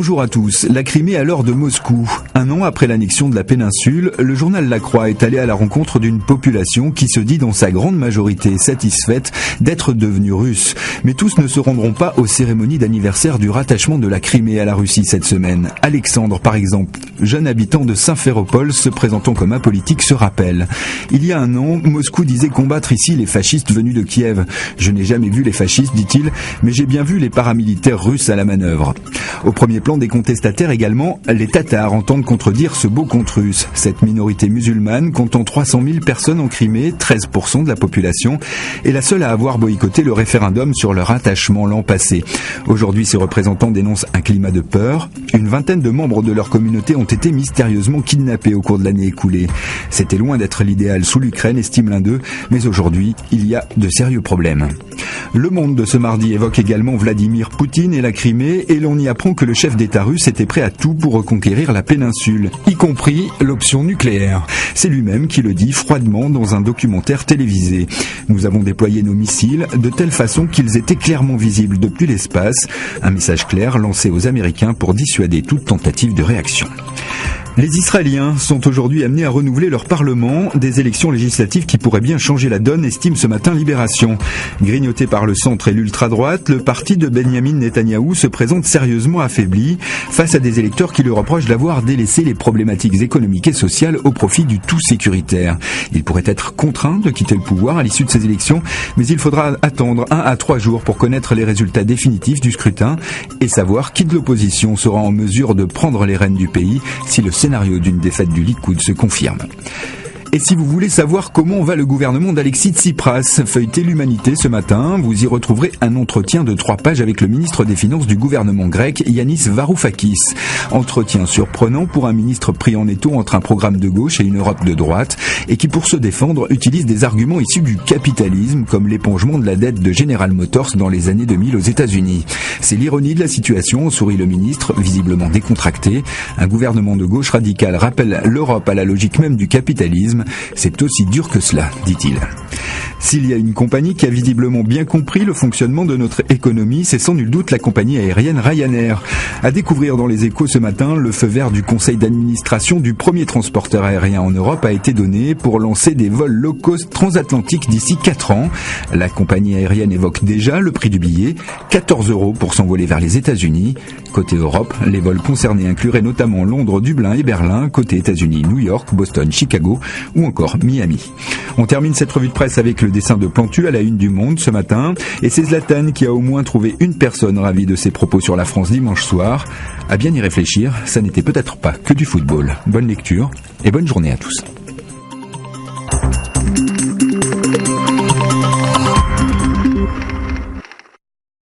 Bonjour à tous. La Crimée à l'heure de Moscou. Un an après l'annexion de la péninsule, le journal La Croix est allé à la rencontre d'une population qui se dit dans sa grande majorité satisfaite d'être devenue russe. Mais tous ne se rendront pas aux cérémonies d'anniversaire du rattachement de la Crimée à la Russie cette semaine. Alexandre, par exemple, jeune habitant de Simferopol se présentant comme apolitique, se rappelle. Il y a un an, Moscou disait combattre ici les fascistes venus de Kiev. Je n'ai jamais vu les fascistes, dit-il, mais j'ai bien vu les paramilitaires russes à la manœuvre. Au premier plan des contestataires également, les Tatars entendent contredire ce beau conte russe. Cette minorité musulmane, comptant 300 000 personnes en Crimée, 13% de la population, est la seule à avoir boycotté le référendum sur leur attachement l'an passé. Aujourd'hui, ses représentants dénoncent un climat de peur. Une vingtaine de membres de leur communauté ont été mystérieusement kidnappés au cours de l'année écoulée. C'était loin d'être l'idéal sous l'Ukraine, estime l'un d'eux, mais aujourd'hui, il y a de sérieux problèmes. Le Monde de ce mardi évoque également Vladimir Poutine et la Crimée, et l'on y apprend que le chef d'État russe était prêt à tout pour reconquérir la péninsule, y compris l'option nucléaire. C'est lui-même qui le dit froidement dans un documentaire télévisé. Nous avons déployé nos missiles de telle façon qu'ils étaient clairement visibles depuis l'espace. Un message clair lancé aux Américains pour dissuader toute tentative de réaction. Les Israéliens sont aujourd'hui amenés à renouveler leur parlement, des élections législatives qui pourraient bien changer la donne, estime ce matin Libération. Grignoté par le centre et l'ultra-droite, le parti de Benyamin Netanyahou se présente sérieusement affaibli face à des électeurs qui le reprochent d'avoir délaissé les problématiques économiques et sociales au profit du tout sécuritaire. Il pourrait être contraint de quitter le pouvoir à l'issue de ces élections, mais il faudra attendre 1 à 3 jours pour connaître les résultats définitifs du scrutin et savoir qui de l'opposition sera en mesure de prendre les rênes du pays si le scénario d'une défaite du Likoud se confirme. Et si vous voulez savoir comment va le gouvernement d'Alexis Tsipras, feuilletez l'Humanité ce matin, vous y retrouverez un entretien de 3 pages avec le ministre des Finances du gouvernement grec, Yanis Varoufakis. Entretien surprenant pour un ministre pris en étau entre un programme de gauche et une Europe de droite, et qui pour se défendre utilise des arguments issus du capitalisme, comme l'épongement de la dette de General Motors dans les années 2000 aux États-Unis. C'est l'ironie de la situation, sourit le ministre, visiblement décontracté. Un gouvernement de gauche radicale rappelle l'Europe à la logique même du capitalisme. C'est aussi dur que cela, dit-il. S'il y a une compagnie qui a visiblement bien compris le fonctionnement de notre économie, c'est sans nul doute la compagnie aérienne Ryanair. À découvrir dans les Échos ce matin, le feu vert du conseil d'administration du premier transporteur aérien en Europe a été donné pour lancer des vols low-cost transatlantiques d'ici 4 ans. La compagnie aérienne évoque déjà le prix du billet, 14 € pour s'envoler vers les États-Unis. Côté Europe, les vols concernés incluraient notamment Londres, Dublin et Berlin. Côté États-Unis, New York, Boston, Chicago ou encore Miami. On termine cette revue de presse avec le dessin de Plantu à la une du Monde ce matin. Et c'est Zlatan qui a au moins trouvé une personne ravie de ses propos sur la France dimanche soir. À bien y réfléchir, ça n'était peut-être pas que du football. Bonne lecture et bonne journée à tous.